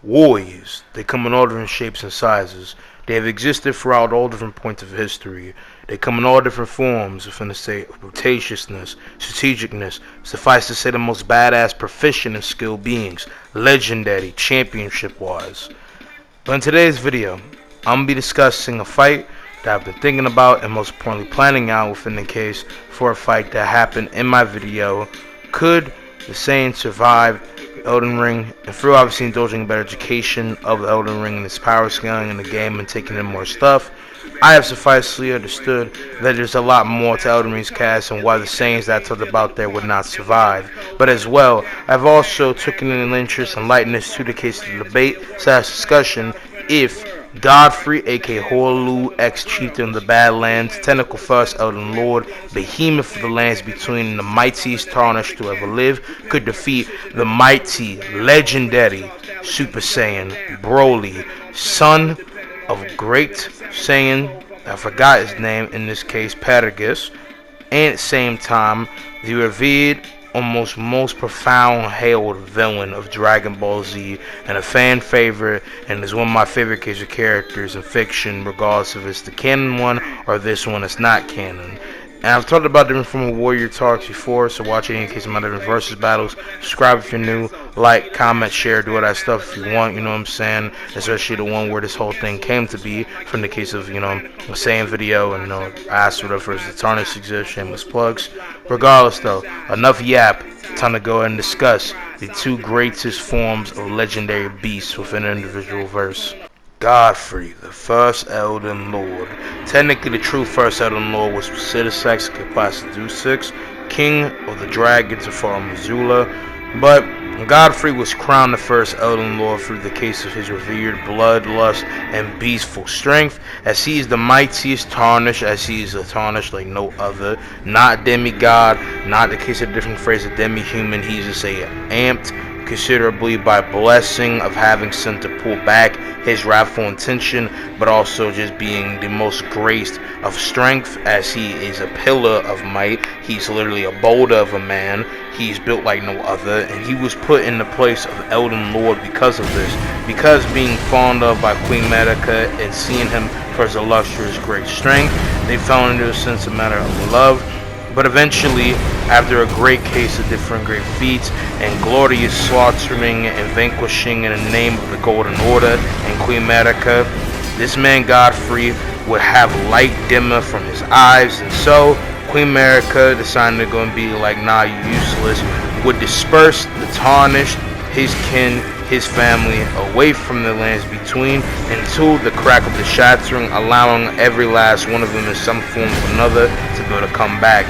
Warriors, they come in all different shapes and sizes. They have existed throughout all different points of history. They come in all different forms, within the state of brutaliousness, strategicness, suffice to say the most badass, proficient, and skilled beings, legendary, championship-wise. But in today's video, I'm going to be discussing a fight that I've been thinking about and most importantly planning out within the case for a fight that happened in my video. Could the Saiyan survive Elden Ring, and through obviously indulging in better education of the Elden Ring and its power scaling in the game and taking in more stuff, I have sufficiently understood that there's a lot more to Elden Ring's cast and why the Saiyans that I talked about there would not survive. But as well, I've also taken an interest and likeness to the case of the debate / discussion if Godfrey, aka Horlu, ex-chieftain of the Badlands, Tentacle First Elden Lord, behemoth of the lands between, the mightiest tarnished to ever live, could defeat the mighty, legendary Super Saiyan Broly, son of great Saiyan, I forgot his name in this case, Paragus, and at the same time, the revered, almost most profound hailed villain of Dragon Ball Z, and a fan favorite, and is one of my favorite case of characters in fiction, regardless if it's the canon one or this one that's not canon. And I've talked about different form of warrior talks before, so watch any case of my different versus battles. Subscribe if you're new, like, comment, share, do all that stuff if you want, you know what I'm saying? Especially the one where this whole thing came to be, from the case of, a saying video, and, I asked whatever is the tarnish exists, shameless plugs. Regardless though, enough yap, time to go ahead and discuss the two greatest forms of legendary beasts within an individual verse. Godfrey, the first Elden Lord. Technically, the true first Elden Lord was Psittasex Capacidusix, king of the dragons of Far Missoula, but Godfrey was crowned the first Elden Lord through the case of his revered bloodlust and beastful strength, as he is the mightiest tarnish, as he is a tarnish like no other, not demigod, not the case of different phrase of demi-human, he's just a amped considerably by blessing of having sin to pull back his wrathful intention, but also just being the most graced of strength, as he is a pillar of might. He's literally a boulder of a man. He's built like no other, and he was put in the place of Elden Lord because of this, because being fond of by Queen Medica and seeing him for his illustrious great strength, they fell into a sense of matter of love. But eventually, after a great case of different great feats and glorious slaughtering and vanquishing in the name of the Golden Order and Queen Medica, this man Godfrey would have light dimmer from his eyes, and so Queen Medica decided to go and be like, nah, you useless, would disperse the tarnished, his kin, his family, away from the lands between, until the crack of the shattering, allowing every last one of them in some form or another to be able to come back.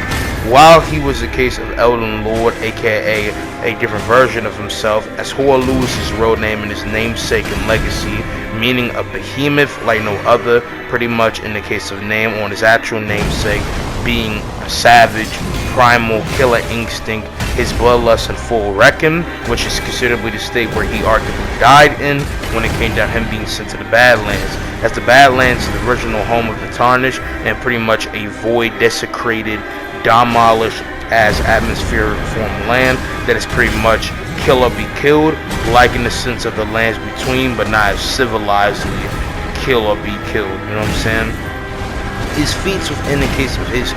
While he was the case of Elden Lord, aka a different version of himself, as Horlu is his real name and his namesake and legacy, meaning a behemoth like no other, pretty much in the case of name on his actual namesake, being a savage, primal, killer instinct, his bloodlust in full reckon, which is considerably the state where he arguably died in when it came down him being sent to the Badlands, as the Badlands is the original home of the Tarnished and pretty much a void, desecrated, demolished as atmospheric form land that is pretty much kill or be killed, like in the sense of the lands between, but not as civilizedly kill or be killed, you know what I'm saying? His feats within the case of his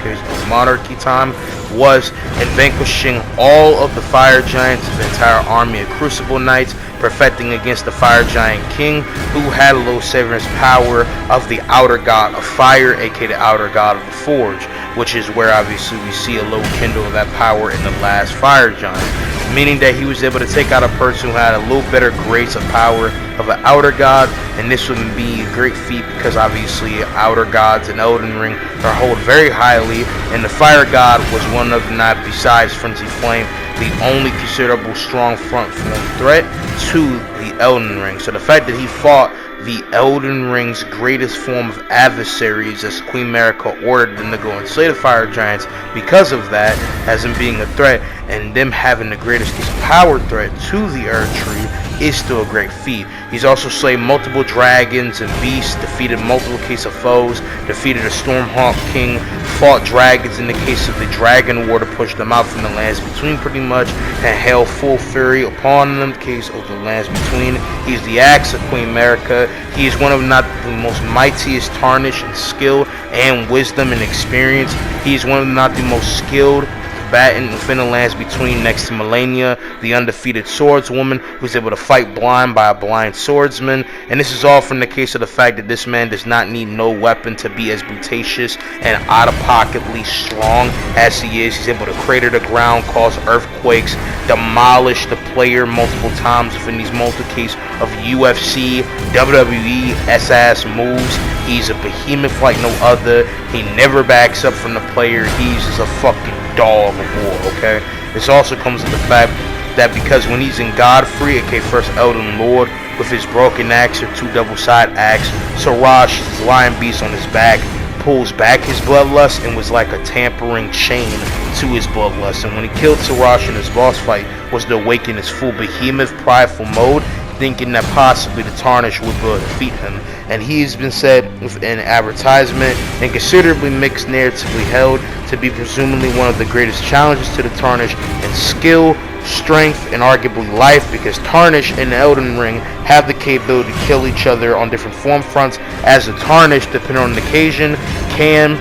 monarchy time was in vanquishing all of the fire giants of the entire army of Crucible Knights, perfecting against the fire giant king, who had a little severance power of the outer god of fire, aka the outer god of the forge, which is where obviously we see a little kindle of that power in the last fire giant, meaning that he was able to take out a person who had a little better grace of power of an outer god, and this would be a great feat because obviously outer gods in Elden Ring are held very highly, and the fire god was one of, not besides Frenzy Flame, the only considerable strong front form threat to the Elden Ring. So the fact that he fought the Elden Ring's greatest form of adversaries, as Queen Medica ordered them to go and slay the fire giants because of that, as him being a threat, and them having the greatest case of power threat to the Earth Tree is still a great feat. He's also slain multiple dragons and beasts, defeated multiple case of foes, defeated a Stormhawk King, fought dragons in the case of the Dragon War to push them out from the lands between pretty much, and hail full fury upon them in the case of the lands between. He's the axe of Queen America. He is one of not the most mightiest Tarnish in skill and wisdom and experience. He is one of not the most skilled combatant within the lands between, next to Melania, the undefeated swordswoman who's able to fight blind by a blind swordsman. And this is all from the case of the fact that this man does not need no weapon to be as brutacious and out-of-pocketly strong as he is. He's able to crater the ground, cause earthquakes, demolish the player multiple times within these multiple cases of UFC, WWE, SS moves. He's a behemoth like no other. He never backs up from the player. He's just a fucking dog of war, okay? This also comes with the fact that because when he's in Godfrey, aka First Elden Lord, with his broken axe or two double-side axe, Siraj, his lion beast on his back, pulls back his bloodlust and was like a tampering chain to his bloodlust. And when he killed Siraj in his boss fight, was to awaken his full behemoth, prideful mode, thinking that possibly the Tarnish would defeat him. And he's been said within advertisement and considerably mixed narratively held to be presumably one of the greatest challenges to the Tarnish in skill, strength, and arguably life, because Tarnish and the Elden Ring have the capability to kill each other on different form fronts, as the Tarnish, depending on the occasion, can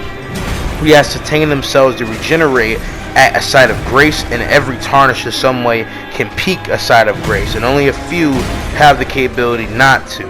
reascertain themselves to regenerate at a site of grace, and every Tarnish in some way can peak a site of grace, and only a few have the capability not to.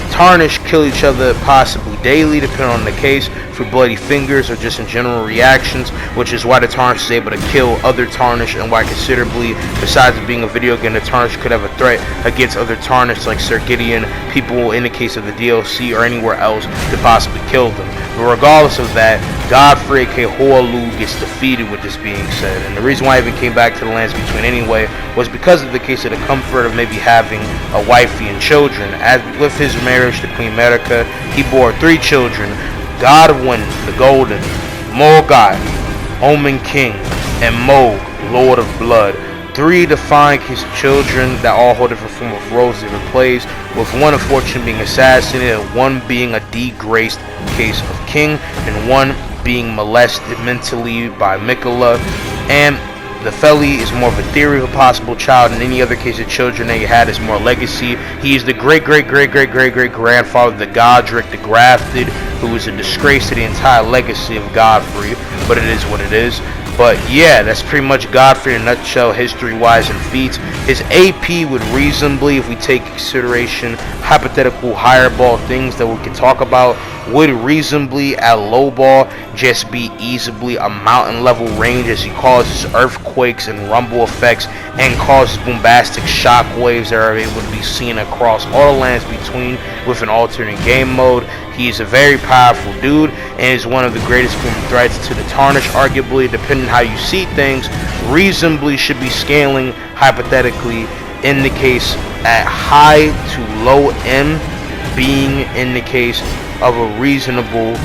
Tarnish kill each other possibly daily, depending on the case, for bloody fingers or just in general reactions, which is why the Tarnish is able to kill other Tarnish, and why considerably, besides it being a video game, the Tarnish could have a threat against other Tarnish like Sir Gideon, people in the case of the DLC or anywhere else to possibly kill them. But regardless of that, Godfrey aka Hoarlu gets defeated with this being said. And the reason why I even came back to the lands between anyway was because of the case of the comfort of maybe having a wifey and children. As with his marriage to Queen America, he bore 3 children: Godwyn the Golden, Morgoth, Omen King, and Moog, Lord of Blood. 3 defined his children that all hold different form of roles different plays, with one unfortunately being assassinated, and one being a degraced case of king, and one being molested mentally by Mikola. And the Feli is more of a theory of a possible child, and any other case of children that he had is more legacy. He is the great-great-great-great-great-great-grandfather of the Godric the Grafted, who is a disgrace to the entire legacy of Godfrey, but it is what it is. But yeah, that's pretty much Godfrey in a nutshell, history-wise and feats. His AP would reasonably, if we take consideration hypothetical higher ball things that we can talk about, would reasonably at low ball just be easily a mountain level range, as he causes earthquakes and rumble effects and causes bombastic shock waves that are able to be seen across all the lands between with an alternate game mode. He is a very powerful dude and is one of the greatest form threats to the Tarnish, arguably, depending on how you see things, reasonably should be scaling hypothetically in the case at high to low M, being in the case of a reasonable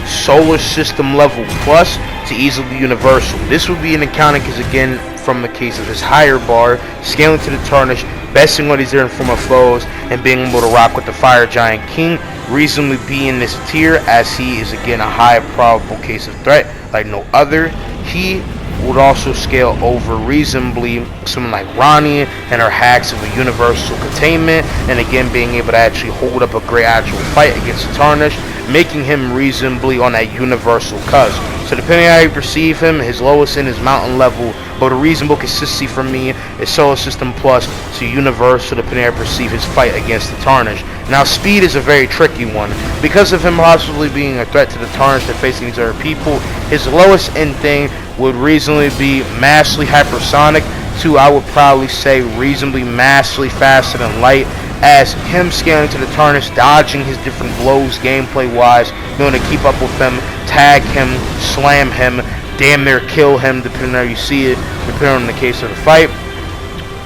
solar system level plus to easily universal. This would be an accounting because, again, from the case of his higher bar, scaling to the Tarnish, besting what he's there in form of foes, and being able to rock with the Fire Giant King, reasonably be in this tier, as he is again a high probable case of threat like no other. He would also scale over reasonably someone like Ronnie and her hacks of a universal containment, and again being able to actually hold up a great actual fight against the Tarnish, making him reasonably on that universal cusp. So depending on how you perceive him, his lowest end is mountain level, but a reasonable consistency for me is solar system plus to universal, depending on how you perceive his fight against the Tarnish. Now speed is a very tricky one. Because of him possibly being a threat to the Tarnish and facing these other people, his lowest end thing would reasonably be massively hypersonic to, I would probably say, reasonably massively faster than light, as him scaling to the Tarnish, dodging his different blows gameplay wise, being able to keep up with him, tag him, slam him, damn near kill him, depending on how you see it, depending on the case of the fight,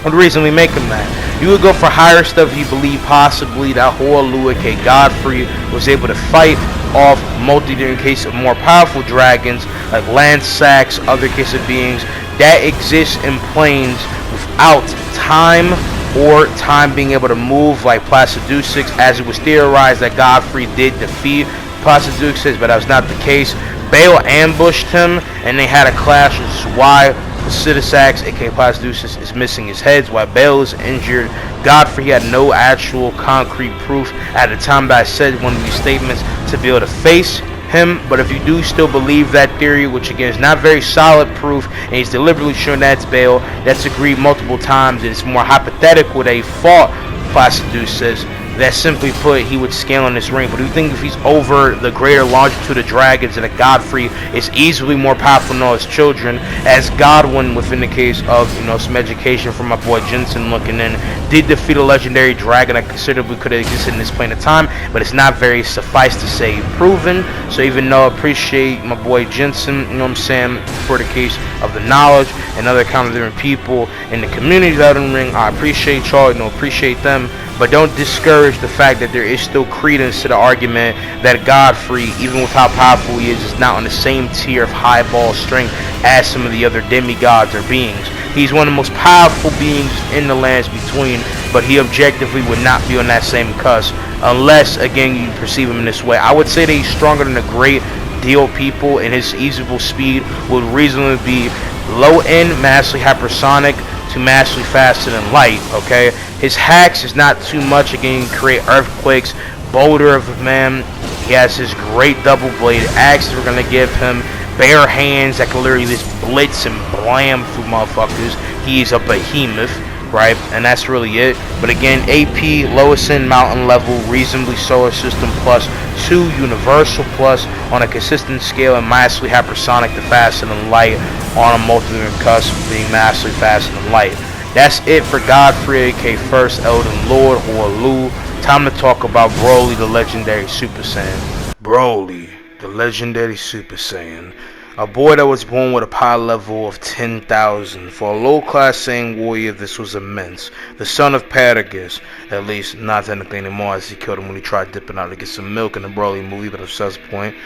would reasonably make him that. You would go for higher stuff if you believe possibly that Hoarlu aka Godfrey was able to fight off multi different cases of more powerful dragons like land sacks, other case of beings, that exists in planes without time or time being able to move like Placidusax, as it was theorized that Godfrey did defeat Placidusax, but that was not the case. Bale ambushed him, and they had a clash, which is why Placidusax, aka Placidusax, is missing his heads, while Bale is injured. Godfrey had no actual concrete proof at the time that I said one of these statements to be able to face him, but if you do still believe that theory, which again is not very solid proof, and he's deliberately showing that's Bale, that's agreed multiple times, and it's more hypothetical that he fought Placidusax, that simply put, he would scale in this ring. But do you think if he's over the greater longitude of dragons, that Godfrey is easily more powerful than all his children, as Godwin, within the case of, you know, some education from my boy Jensen looking in, did defeat a legendary dragon that considerably could have existed in this plane of time, but it's not very, suffice to say, proven. So even though I appreciate my boy Jensen, you know what I'm saying, for the case of the knowledge and other kind of different people in the community out in the ring, I appreciate y'all, you know, appreciate them. But don't discourage the fact that there is still credence to the argument that Godfrey, even with how powerful he is not on the same tier of highball strength as some of the other demigods or beings. He's one of the most powerful beings in the lands between, but he objectively would not be on that same cusp unless, again, you perceive him in this way. I would say that he's stronger than a great deal of people, and his easable speed would reasonably be low end, massively hypersonic, to massively faster than light, okay? His hacks is not too much, again, create earthquakes, boulder of a man. He has his great double-bladed axe. We're going to give him bare hands that can literally just blitz and blam through motherfuckers. He's a behemoth, right? And that's really it. But again, AP, lowest end mountain level, reasonably solar system plus 2, universal plus on a consistent scale, and massively hypersonic to faster than light on a multi-different cusp, being massively faster than light. That's it for Godfrey, aka First Elden Lord, or Lu. Time to talk about Broly, the legendary Super Saiyan. Broly, the legendary Super Saiyan. A boy that was born with a power level of 10,000. For a low-class Saiyan warrior, this was immense. The son of Paragus, at least not technically anymore, as he killed him when he tried dipping out to get some milk in the Broly movie, but at a point.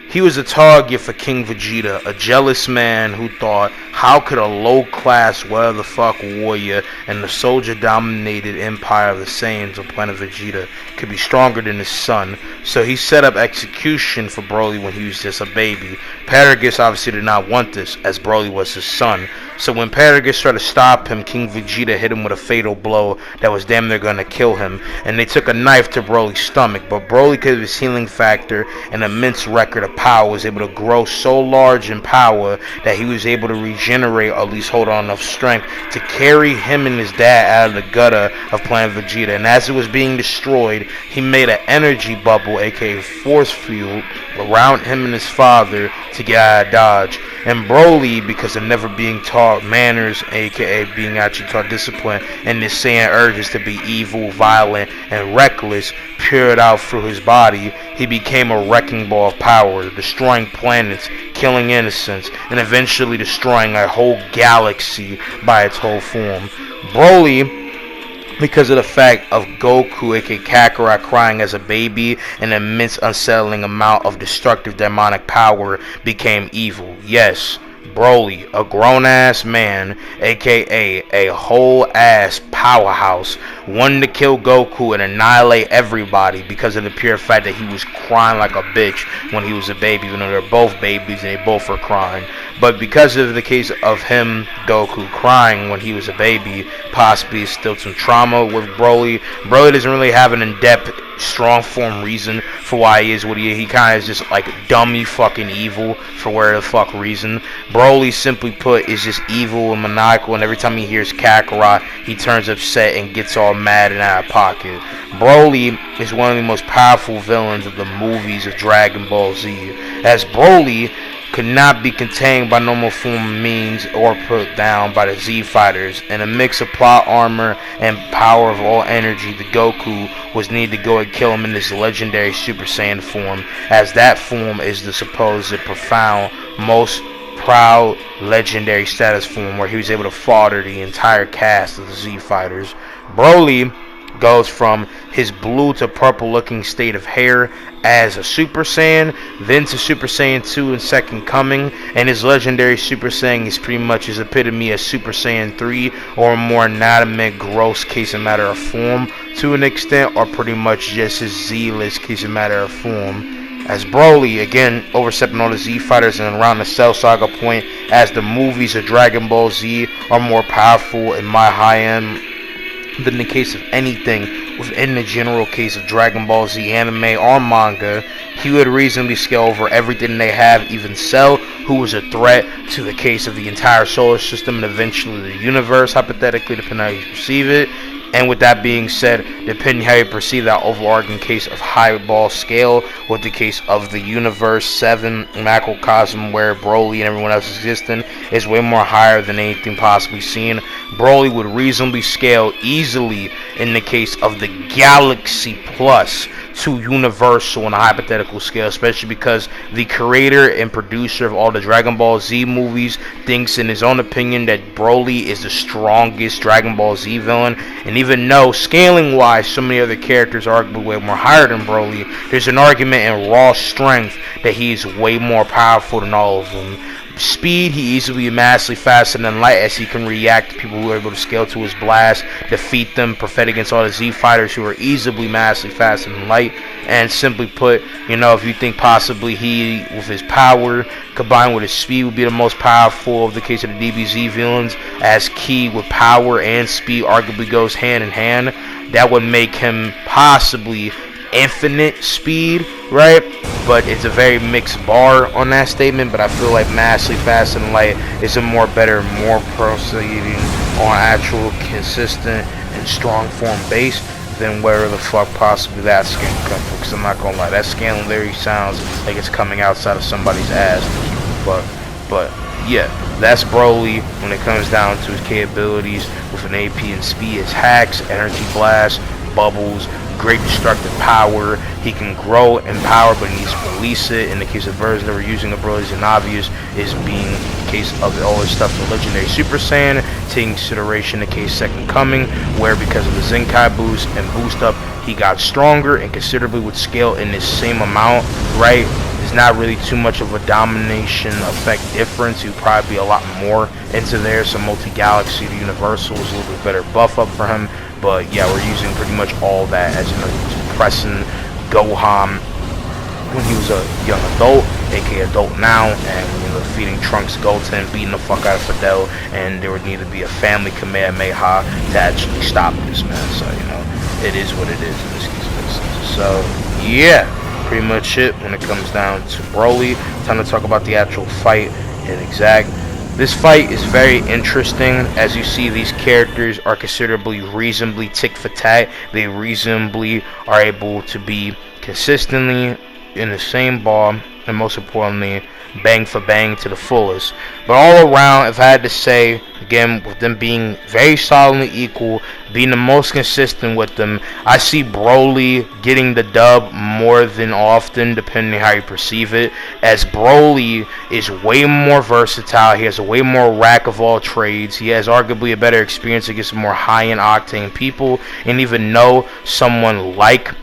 He was a target for King Vegeta, a jealous man who thought, how could a low-class, whatever the fuck warrior and the soldier-dominated empire of the Saiyans on planet Vegeta could be stronger than his son? So he set up execution for Broly when he was just a baby. Paragus obviously did not want this, as Broly was his son. So when Paragus tried to stop him, King Vegeta hit him with a fatal blow that was damn near gonna kill him, and they took a knife to Broly's stomach. But Broly, because of his healing factor and immense record of power, was able to grow so large in power that he was able to regenerate, or at least hold on enough strength to carry him and his dad out of the gutter of planet Vegeta. And as it was being destroyed, he made an energy bubble, aka force field, around him and his father to get out of Dodge. And Broly, because of never being taught manners, aka being actually taught discipline, and this Saiyan urges to be evil, violent, and reckless, poured out through his body, he became a wrecking ball of power, destroying planets, killing innocents, and eventually destroying a whole galaxy by its whole form. Broly, because of the fact of Goku, aka Kakarot, crying as a baby, an immense unsettling amount of destructive demonic power, became evil. Yes, Broly, a grown-ass man, aka a whole-ass powerhouse, wanted to kill Goku and annihilate everybody because of the pure fact that he was crying like a bitch when he was a baby, even though they're both babies and they both were crying. But because of the case of him, Goku, crying when he was a baby, possibly still some trauma with Broly. Broly doesn't really have an in-depth, strong form reason for why he is what he is. He kind of is just like dummy fucking evil for where the fuck reason. Broly, simply put, is just evil and maniacal, and every time he hears Kakarot, he turns upset and gets all mad and out of pocket. Broly is one of the most powerful villains of the movies of Dragon Ball Z, as Broly could not be contained by normal form of means or put down by the Z fighters. In a mix of plot armor and power of all energy, the Goku was needed to go and kill him in this legendary Super Saiyan form, as that form is the supposed profound, most proud, legendary status form where he was able to fodder the entire cast of the Z fighters. Broly goes from his blue to purple looking state of hair as a Super Saiyan, then to Super Saiyan 2 in Second Coming, and his legendary Super Saiyan is pretty much his epitome as Super Saiyan 3, or a more anatomic, gross case and matter of form to an extent, or pretty much just his Z-list case and matter of form. As Broly, again, overstepping all the Z fighters and around the Cell Saga point, as the movies of Dragon Ball Z are more powerful in my high end than the case of anything within the general case of Dragon Ball Z anime or manga, he would reasonably scale over everything they have, even Cell, who was a threat to the case of the entire solar system and eventually the universe, hypothetically, depending on how you perceive it. And with that being said, depending how you perceive that overarching case of highball scale, with the case of the universe 7 macrocosm where Broly and everyone else is existing is way more higher than anything possibly seen, Broly would reasonably scale easily in the case of the Galaxy Plus to Universal on a hypothetical scale, especially because the creator and producer of all the Dragon Ball Z movies thinks in his own opinion that Broly is the strongest Dragon Ball Z villain, and even though scaling wise so many other characters are arguably way more higher than Broly, there's an argument in raw strength that he's way more powerful than all of them. Speed, he easily massively faster than light, as he can react to people who are able to scale to his blast, defeat them, perfect against all the Z fighters who are easily massively faster than light. And simply put, you know, if you think possibly he, with his power combined with his speed, would be the most powerful of the case of the DBZ villains, as Ki with power and speed arguably goes hand in hand, that would make him possibly infinite speed, right? But it's a very mixed bar on that statement, but I feel like massively faster than light is a more better, more proceeding on actual consistent and strong form base than where the fuck possibly that skin come from, because I'm not gonna lie, that scaling literally sounds like it's coming outside of somebody's ass to keep it but yeah, that's Broly when it comes down to his capabilities with an AP and speed. His hacks, energy blast, bubbles, great destructive power. He can grow in power, but he needs to release it. In the case of versions that we're using of Broly's and obvious is being the case of all this stuff, the legendary Super Saiyan, taking consideration the case Second Coming, where because of the Zenkai boost and boost up, he got stronger and considerably would scale in this same amount, right? It's not really too much of a domination effect difference. He would probably be a lot more into there. So multi-galaxy to universal is a little bit better buff up for him. But yeah, we're using pretty much all that, as you know, he was pressing Gohan when he was a young adult, aka adult now, and you know, defeating Trunks, Goten, beating the fuck out of Fidel, and there would need to be a family Kamehameha to actually stop this man. So you know, it is what it is in this case. So yeah, pretty much it when it comes down to Broly. Time to talk about the actual fight in exact. This fight is very interesting. As you see, these characters are considerably reasonably tick for tat. They reasonably are able to be consistently in the same ball, and most importantly, bang for bang to the fullest. But all around, if I had to say, again, with them being very solidly equal, being the most consistent with them, I see Broly getting the dub more than often, depending how you perceive it, as Broly is way more versatile. He has a way more rack of all trades. He has arguably a better experience against more high-end octane people, and even though someone like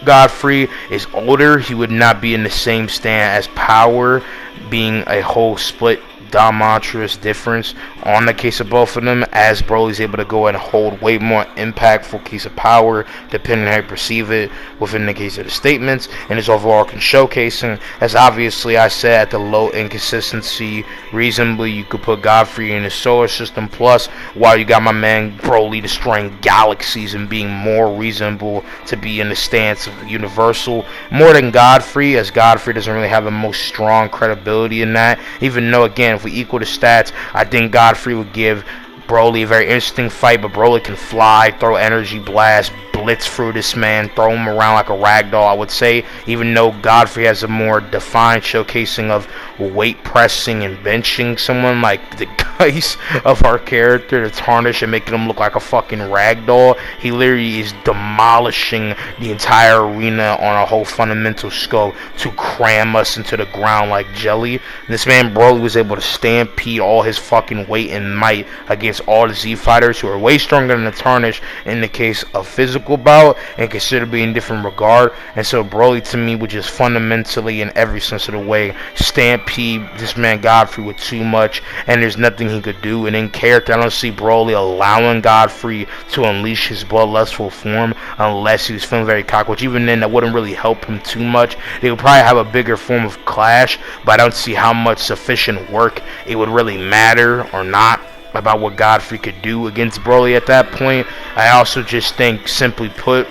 Godfrey is older, he would not be in the same stand as Power, being a whole split diametrous difference on the case of both of them, as Broly's able to go and hold way more impactful case of power depending on how you perceive it within the case of the statements and his overall showcasing. As obviously I said, at the low inconsistency, reasonably you could put Godfrey in his solar system, plus while you got my man Broly destroying galaxies and being more reasonable to be in the stance of universal more than Godfrey, as Godfrey doesn't really have the most strong credibility in that, even though again if we equal the stats, I think Godfrey would give Broly a very interesting fight, but Broly can fly, throw energy blast, blitz through this man, throw him around like a ragdoll, I would say, even though Godfrey has a more defined showcasing of weight pressing and benching someone like the guys of our character to tarnish and making him look like a fucking ragdoll. He literally is demolishing the entire arena on a whole fundamental scope to cram us into the ground like jelly. This man Broly was able to stampede all his fucking weight and might against all the Z fighters who are way stronger than the tarnish in the case of physical about and consider being different regard. And so Broly to me would just fundamentally, in every sense of the way, stampede this man Godfrey with too much, and there's nothing he could do. And in character, I don't see Broly allowing Godfrey to unleash his bloodlustful form unless he was feeling very cocky, which even then that wouldn't really help him too much. They would probably have a bigger form of clash, but I don't see how much sufficient work it would really matter or not about what Godfrey could do against Broly at that point. I also just think, simply put,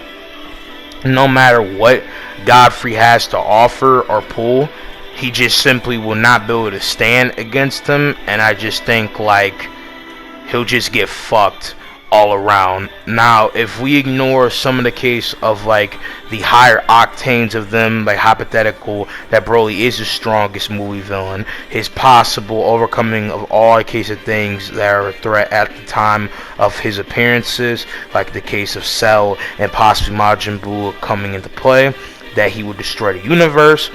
no matter what Godfrey has to offer or pull, he just simply will not be able to stand against him, and I just think, like, he'll just get fucked all around. Now, if we ignore some of the case of, like, the higher octanes of them, like, hypothetical that Broly is the strongest movie villain, his possible overcoming of all case of things that are a threat at the time of his appearances, like the case of Cell and possibly Majin Buu coming into play, that he would destroy the universe,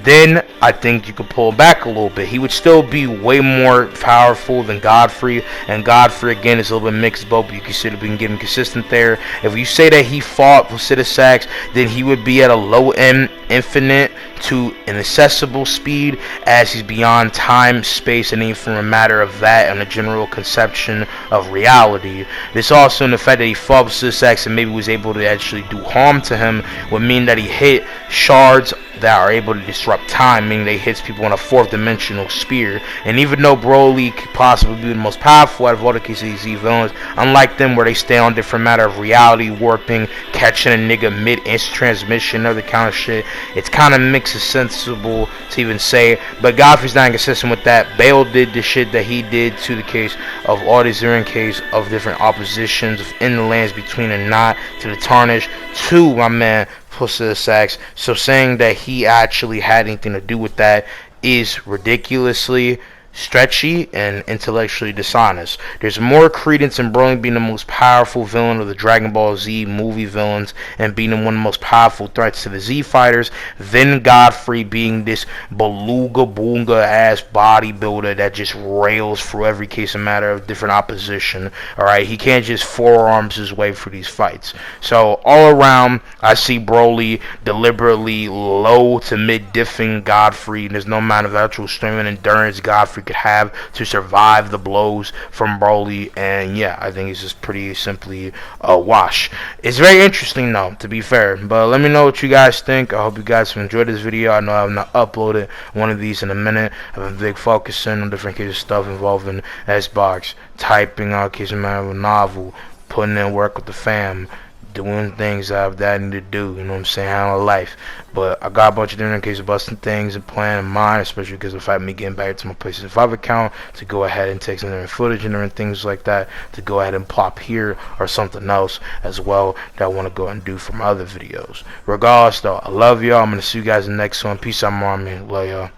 then I think you could pull back a little bit. He would still be way more powerful than Godfrey, and Godfrey again is a little bit mixed both, but you consider being getting consistent there. If you say that he fought with Sax, then he would be at a low end infinite to inaccessible speed, as he's beyond time, space, and even a matter of that and a general conception of reality. This also, in the fact that he fought with Sax and maybe was able to actually do harm to him, would mean that he hit shards that are able to disrupt time, meaning they hits people on a fourth dimensional spear. And even though Broly could possibly be the most powerful out of all the cases of these villains, unlike them where they stay on different matter of reality warping, catching a nigga mid-instant transmission, other kind of shit, it's kind of mixed and sensible to even say. But Godfrey's not inconsistent with that. Bale did the shit that he did to the case of all these different case of different oppositions in the lands between and not, to the Tarnish, to my man Sax. So saying that he actually had anything to do with that is ridiculously stretchy and intellectually dishonest. There's more credence in Broly being the most powerful villain of the Dragon Ball Z movie villains and being one of the most powerful threats to the Z fighters than Godfrey being this beluga boonga ass bodybuilder that just rails through every case and matter of different opposition. Alright, he can't just forearms his way through these fights. So all around, I see Broly deliberately low to mid diffing Godfrey. There's no amount of actual strength and endurance Godfrey could have to survive the blows from Broly, and yeah, I think it's just pretty simply a wash. It's very interesting though, to be fair, but let me know what you guys think. I hope you guys have enjoyed this video. I know I have not uploaded one of these in a minute. I've been big focusing on different cases of stuff involving Xbox, typing out case of matter of a novel, putting in work with the fam, doing things that I need to do, you know what I'm saying, handle life. But I got a bunch of different cases of busting things and plan in mind, especially because of the fact of me getting back to my PlayStation 5 account to go ahead and take some different footage and different things like that to go ahead and plop here, or something else as well that I want to go and do for my other videos. Regardless though, I love y'all. I'm going to see you guys in the next one. Peace out, Army. Love y'all.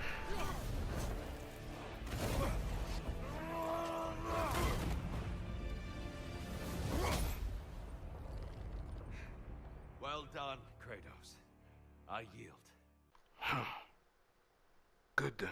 Well done, Kratos. I yield. Good then.